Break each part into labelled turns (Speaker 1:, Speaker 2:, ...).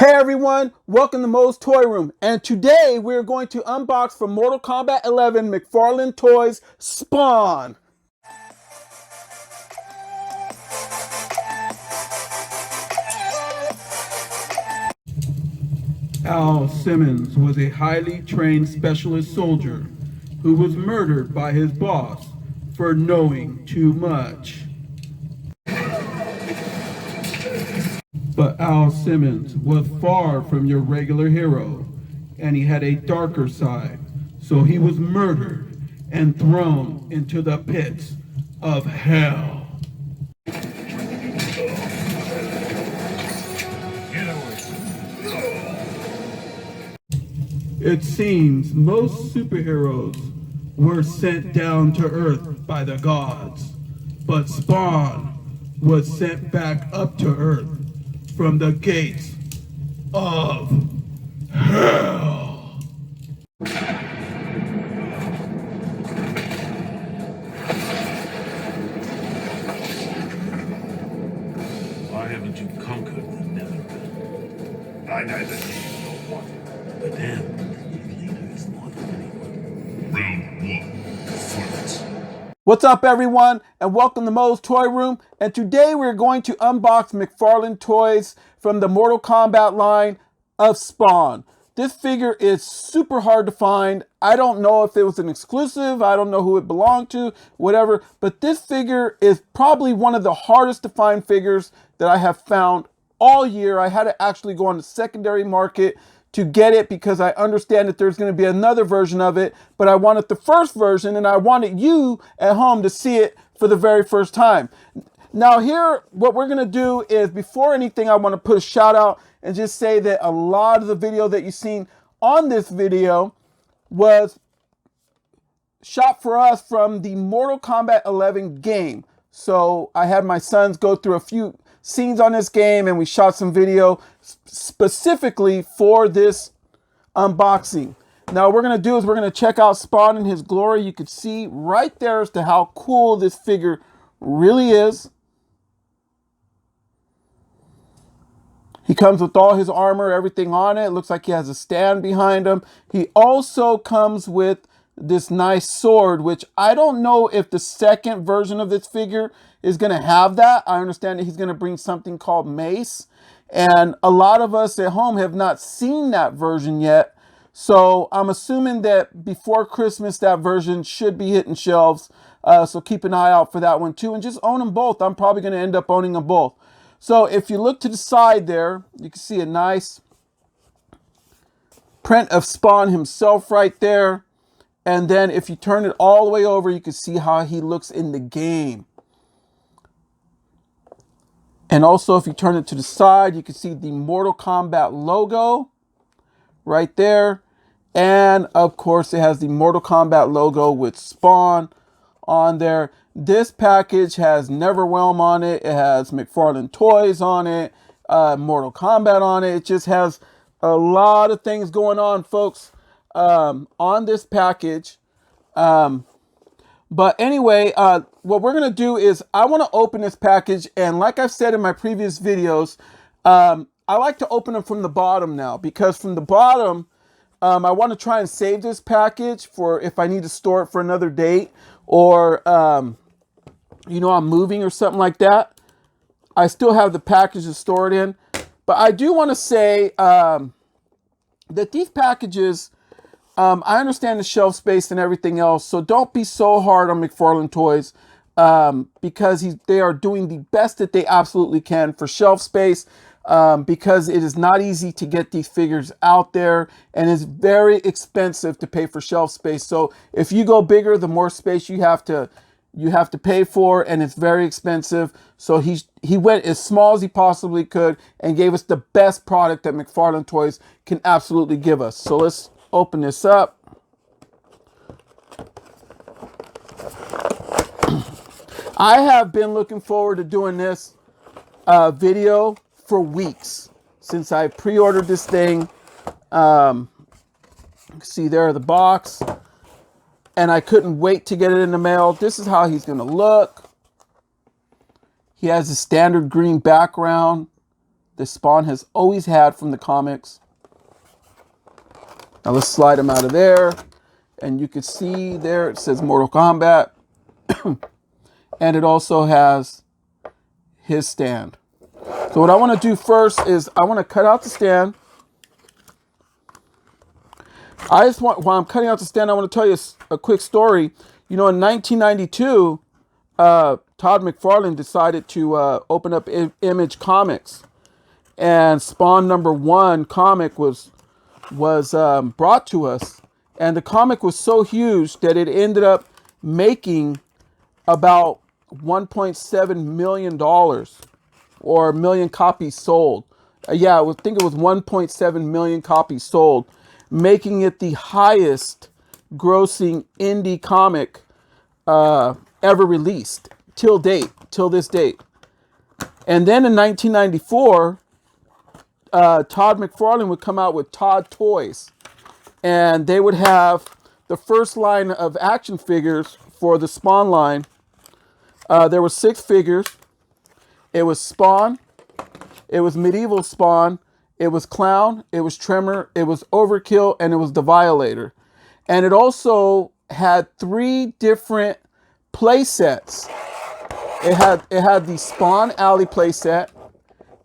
Speaker 1: Hey everyone, welcome to MOE'S Toy Room, and today we're going to unbox from Mortal Kombat 11 McFarlane Toys Spawn. Al Simmons was a highly trained specialist soldier who was murdered by his boss for knowing too much. But Al Simmons was far from your regular hero, and he had a darker side, so he was murdered and thrown into the pits of hell. It seems most superheroes were sent down to Earth by the gods, but Spawn was sent back up to Earth from the gates of hell.
Speaker 2: Why haven't you conquered the Nether? I neither need nor want it. But damn, the leader is more than anyone. Round 1, fight.
Speaker 1: What's up everyone, and welcome to MOE'S Toy Room, and today we're going to unbox McFarlane toys from the Mortal Kombat line of Spawn. This figure is super hard to find. I don't know if it was an exclusive, I don't know who it belonged to, whatever, but this figure is probably one of the hardest to find figures that I have found all year. I had to actually go on the secondary market to get it because I understand that there's going to be another version of it, but I wanted the first version and I wanted you at home to see it for the very first time. Now here, what we're going to do is, before anything, I want to put a shout out and just say that a lot of the video that you've seen on this video was shot for us from the Mortal Kombat 11 game. So I had my sons go through a few scenes on this game and we shot some video specifically for this unboxing. Now what we're going to do is we're going to check out Spawn in his glory. You can see right there as to how cool this figure really is. He comes with all his armor, everything on it. It looks like he has a stand behind him. He also comes with this nice sword, which I don't know if the second version of this figure is going to have that. I understand that he's going to bring something called Mace, and a lot of us at home have not seen that version yet. So I'm assuming that before Christmas that version should be hitting shelves. So keep an eye out for that one too, and just own them both. I'm probably going to end up owning them both. So if you look to the side there, you can see a nice print of Spawn himself right there. And then if you turn it all the way over, you can see how he looks in the game. And also if you turn it to the side, you can see the Mortal Kombat logo right there. And of course it has the Mortal Kombat logo with Spawn on there. This package has Neverwhelm on it. It has McFarlane Toys on it. Mortal Kombat on it. It just has a lot of things going on, folks, on this package. But anyway, what we're going to do is I want to open this package. And like I've said in my previous videos, I like to open them from the bottom now, because from the bottom, I want to try and save this package for if I need to store it for another date, or, you know, I'm moving or something like that. I still have the package to store it in. But I do want to say that these packages, I understand the shelf space and everything else, so don't be so hard on McFarlane Toys, because they are doing the best that they absolutely can for shelf space, because it is not easy to get these figures out there, and it's very expensive to pay for shelf space. So if you go bigger, the more space you have to pay for, and it's very expensive. So he went as small as he possibly could and gave us the best product that McFarlane Toys can absolutely give us. So let's open this up. I have been looking forward to doing this video for weeks since I pre-ordered this thing. You can see there the box, and I couldn't wait to get it in the mail. This is how he's going to look. He has a standard green background. that Spawn has always had from the comics. Now let's slide him out of there. And you can see there it says Mortal Kombat. And it also has his stand. So what I want to do first is I want to cut out the stand. While I'm cutting out the stand, I want to tell you a quick story. You know, in 1992, Todd McFarlane decided to open up Image Comics. And Spawn #1 comic was brought to us. And the comic was so huge that it ended up making about $1.7 million or a million copies sold. Yeah, I think it was 1.7 million copies sold, making it the highest grossing indie comic ever released till this date. And then in 1994, Todd McFarlane would come out with Todd Toys. And they would have the first line of action figures for the Spawn line. There were 6 figures. It was Spawn. It was Medieval Spawn. It was Clown. It was Tremor. It was Overkill. And it was the Violator. And it also had 3 different play sets. It had the Spawn Alley play set.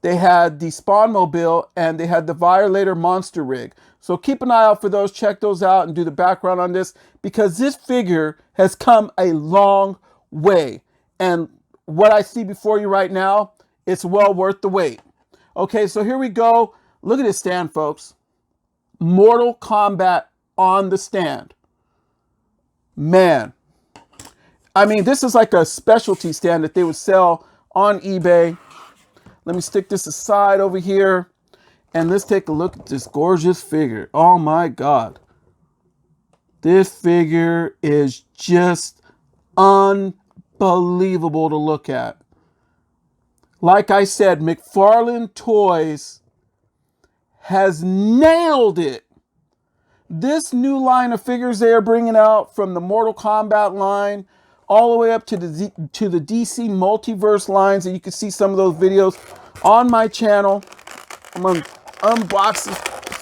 Speaker 1: They had the Spawn Mobile. And they had the Violator Monster Rig. So keep an eye out for those. Check those out and do the background on this, because this figure has come a long way. And what I see before you right now, it's well worth the wait. Okay, so here we go. Look at this stand, folks. Mortal Kombat on the stand. Man. I mean, this is like a specialty stand that they would sell on eBay. Let me stick this aside over here. And let's take a look at this gorgeous figure. Oh my God. This figure is just unbelievable to look at. Like I said, McFarlane Toys has nailed it. This new line of figures they are bringing out, from the Mortal Kombat line all the way up to the DC Multiverse lines, and you can see some of those videos on my channel. I'm going to unbox this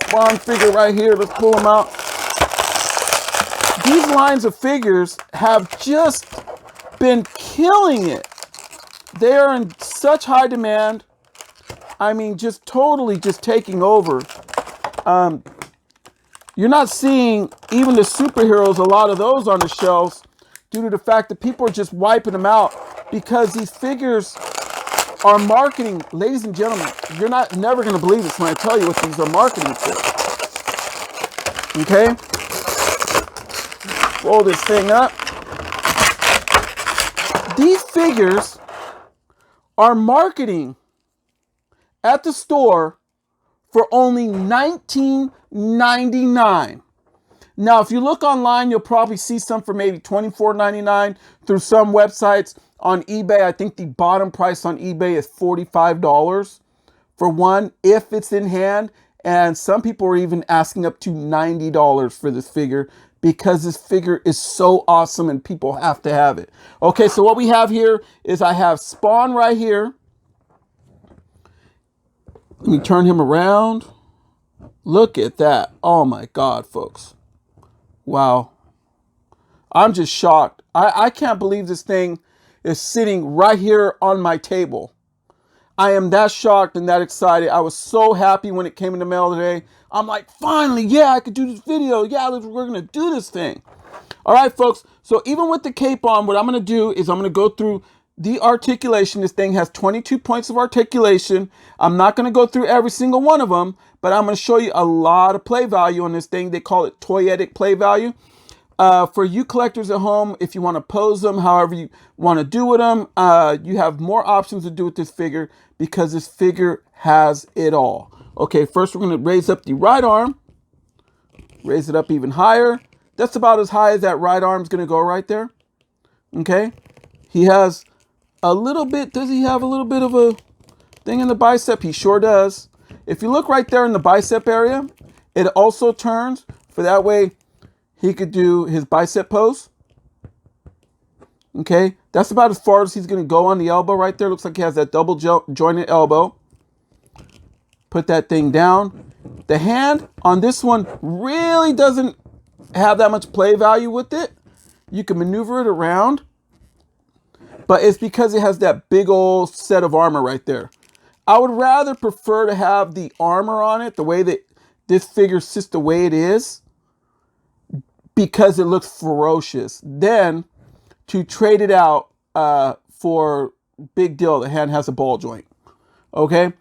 Speaker 1: Spawn figure right here. Let's pull them out. These lines of figures have just been killing it. They are in such high demand. I mean, just totally just taking over. You're not seeing even the superheroes, a lot of those on the shelves, due to the fact that people are just wiping them out, because these figures are marketing. Ladies and gentlemen, you're never going to believe this when I tell you what these are marketing for. Okay? Roll this thing up. These figures are marketing at the store for only $19.99. Now, if you look online, you'll probably see some for maybe $24.99 through some websites. On eBay, I think the bottom price on eBay is $45 for one, if it's in hand. And some people are even asking up to $90 for this figure, because this figure is so awesome and people have to have it. Okay, so what we have here is I have Spawn right here. Let me turn him around. Look at that. Oh my God, folks. Wow. I'm just shocked. I can't believe this thing is sitting right here on my table. I am that shocked and that excited. I was so happy when it came in the mail today. I'm like, finally, yeah, I could do this video. Yeah, we're going to do this thing. All right, folks. So even with the cape on, what I'm going to do is I'm going to go through the articulation. This thing has 22 points of articulation. I'm not going to go through every single one of them, but I'm going to show you a lot of play value on this thing. They call it toyetic play value. For you collectors at home, if you want to pose them, however you want to do with them, you have more options to do with this figure, because this figure has it all. Okay, first we're going to raise up the right arm. Raise it up even higher. That's about as high as that right arm is going to go right there. Okay. He has a little bit, does he have a little bit of a thing in the bicep? He sure does. If you look right there in the bicep area, it also turns, for that way he could do his bicep pose. Okay, that's about as far as he's going to go on the elbow right there. Looks like he has that double jointed elbow. Put that thing down. The hand on this one really doesn't have that much play value with it. You can maneuver it around, but it's because it has that big old set of armor right there. I would rather prefer to have the armor on it, the way that this figure sits the way it is, because it looks ferocious, than to trade it out for big deal. The hand has a ball joint. Okay?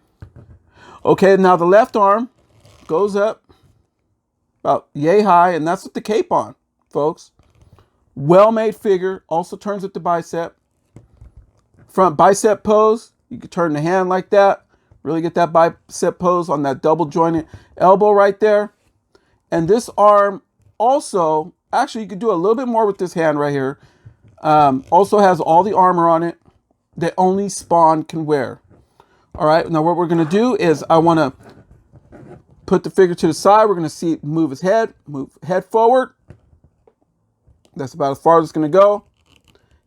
Speaker 1: Okay, now the left arm goes up about yay high, and that's with the cape on, folks. Well-made figure. Also turns with the bicep. Front bicep pose. You can turn the hand like that. Really get that bicep pose on that double jointed elbow right there. And this arm also, actually you could do a little bit more with this hand right here. Also has all the armor on it that only Spawn can wear. All right, now what we're gonna do is I wanna put the figure to the side. We're gonna see it move his head, move head forward. That's about as far as it's gonna go.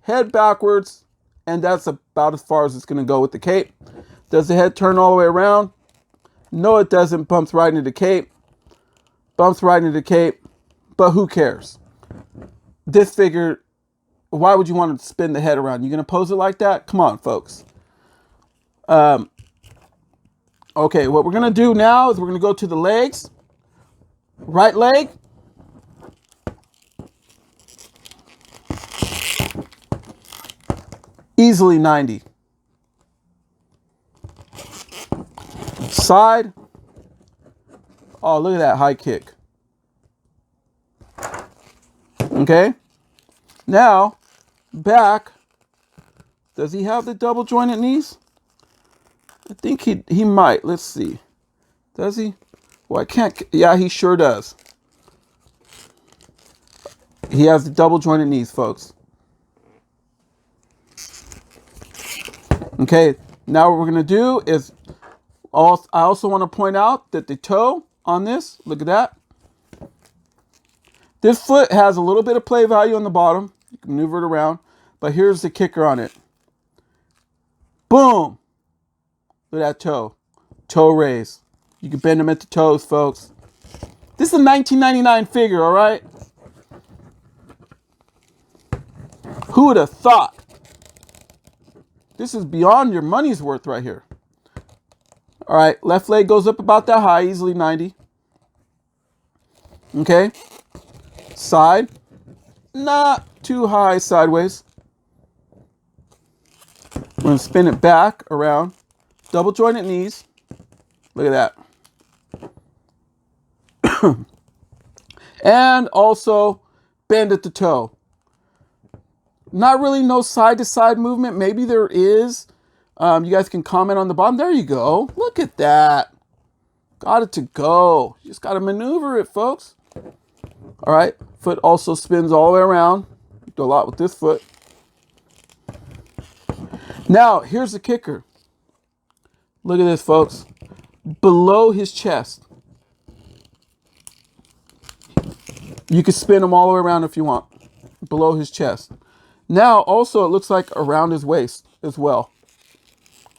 Speaker 1: Head backwards, and that's about as far as it's gonna go with the cape. Does the head turn all the way around? No, it doesn't. Bumps right into the cape. Bumps right into the cape, but who cares? This figure, why would you want to spin the head around? You gonna pose it like that? Come on, folks. Okay, what we're gonna do now is we're gonna go to the legs. Right leg. Easily 90. Side. Oh, look at that high kick. Okay. Now, back. Does he have the double jointed knees? I think he might. Let's see. Does he? Well, I can't. Yeah, he sure does. He has the double jointed knees, folks. Okay. Now what we're going to do is I also want to point out that the toe on this, look at that. This foot has a little bit of play value on the bottom. You can maneuver it around. But here's the kicker on it. Boom. Look at that toe. Toe raise. You can bend them at the toes, folks. This is a 1999 figure, all right? Who would have thought? This is beyond your money's worth right here. All right, left leg goes up about that high, easily 90. Okay. Side. Not too high sideways. I'm going to spin it back around. Double jointed knees. Look at that. And also bend at the toe. Not really no side to side movement. Maybe there is. You guys can comment on the bottom. There you go. Look at that. Got it to go. You just got to maneuver it, folks. All right. Foot also spins all the way around. Do a lot with this foot. Now, here's the kicker. Look at this, folks. Below his chest. You can spin him all the way around if you want. Below his chest. Now, also, it looks like around his waist as well.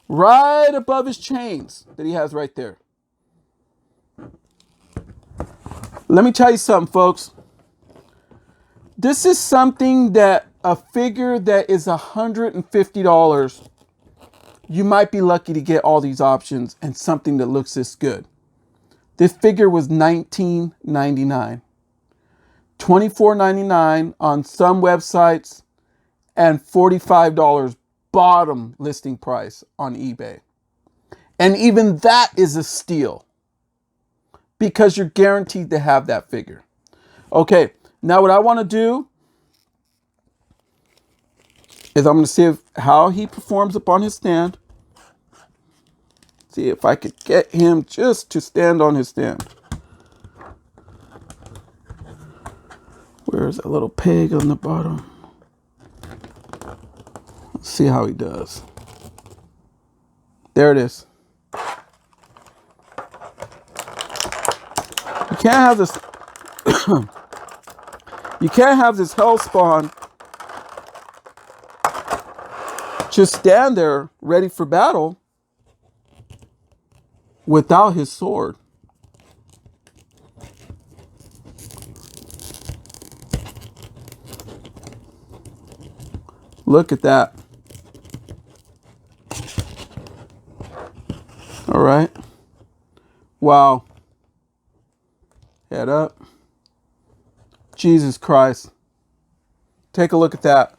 Speaker 1: Right above his chains that he has right there. Let me tell you something, folks. This is something that a figure that is $150, you might be lucky to get all these options and something that looks this good. This figure was $19.99. $24.99 on some websites and $45 bottom listing price on eBay. And even that is a steal because you're guaranteed to have that figure. Okay, now what I want to do is I'm going to see how he performs up on his stand. See if I could get him just to stand on his stand. Where's that little peg on the bottom? Let's see how he does. There it is. You can't have this. You can't have this Hellspawn just stand there ready for battle without his sword. Look at that. All right. Wow. Head up. Jesus Christ. Take a look at that.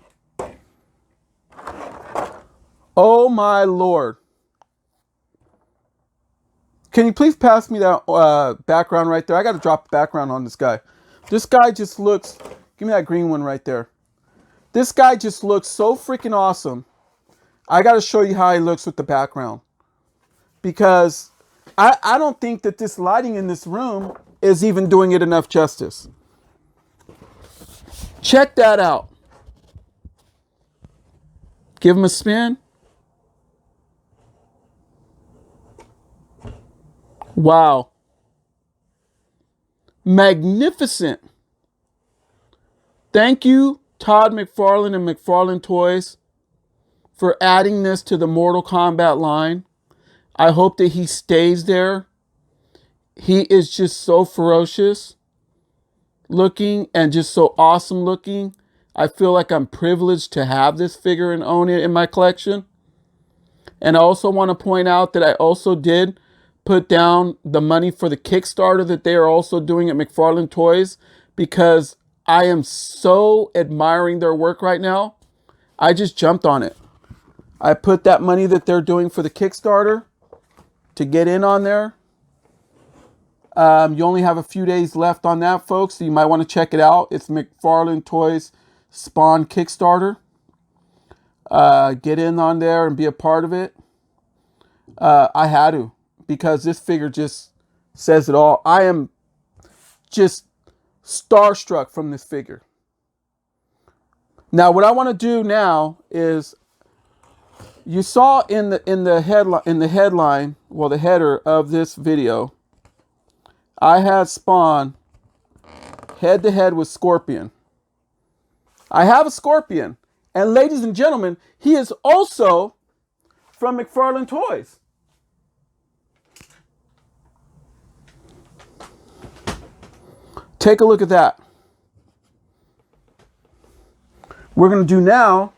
Speaker 1: Oh my Lord. Can you please pass me that background right there? I got to drop the background on this guy. This guy just looks... Give me that green one right there. This guy just looks so freaking awesome. I got to show you how he looks with the background. Because I don't think that this lighting in this room is even doing it enough justice. Check that out. Give him a spin. Wow. Magnificent. Thank you, Todd McFarlane and McFarlane Toys, for adding this to the Mortal Kombat line. I hope that he stays there. He is just so ferocious looking and just so awesome looking. I feel like I'm privileged to have this figure and own it in my collection. And I also want to point out that I also did put down the money for the Kickstarter that they are also doing at McFarlane Toys, because I am so admiring their work right now. I just jumped on it. I put that money that they're doing for the Kickstarter to get in on there. You only have a few days left on that, folks, so you might want to check it out. It's McFarlane Toys Spawn Kickstarter. Get in on there and be a part of it. I had to, because this figure just says it all. I am just starstruck from this figure. Now, what I want to do now is, you saw in the headline, well, the header of this video, I had Spawn head to head with Scorpion. I have a Scorpion, and ladies and gentlemen, he is also from McFarlane Toys. Take a look at that. We're going to do now,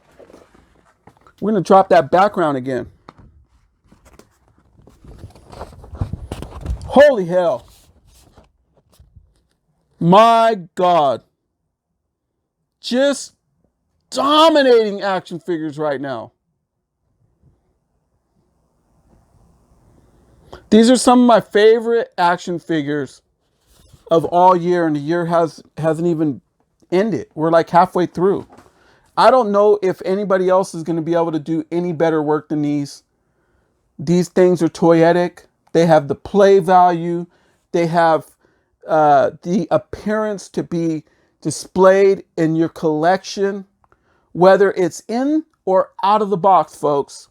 Speaker 1: we're going to drop that background again. Holy hell. My God. Just dominating action figures right now. These are some of my favorite action figures of all year, and the year hasn't even ended. We're like halfway through. I don't know if anybody else is going to be able to do any better work than these. These things are toyetic. They have the play value. They have the appearance to be displayed in your collection, whether it's in or out of the box, folks.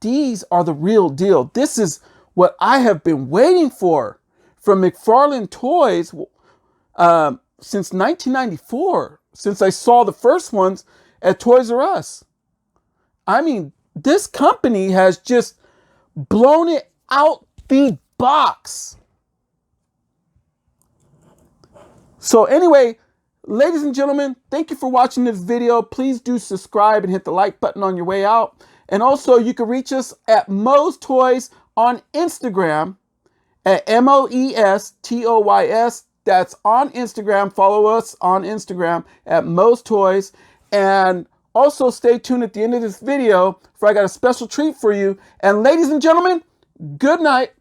Speaker 1: These are the real deal. This is what I have been waiting for from McFarlane Toys since 1994, since I saw the first ones at Toys R Us. I mean, this company has just blown it out the box. So anyway, ladies and gentlemen, thank you for watching this video. Please do subscribe and hit the like button on your way out. And also, you can reach us at MOE'S Toys on Instagram at MOE'S. That's on Instagram. Follow us on Instagram at MOE'S Toys. And also stay tuned at the end of this video, for I got a special treat for you. And ladies and gentlemen, good night.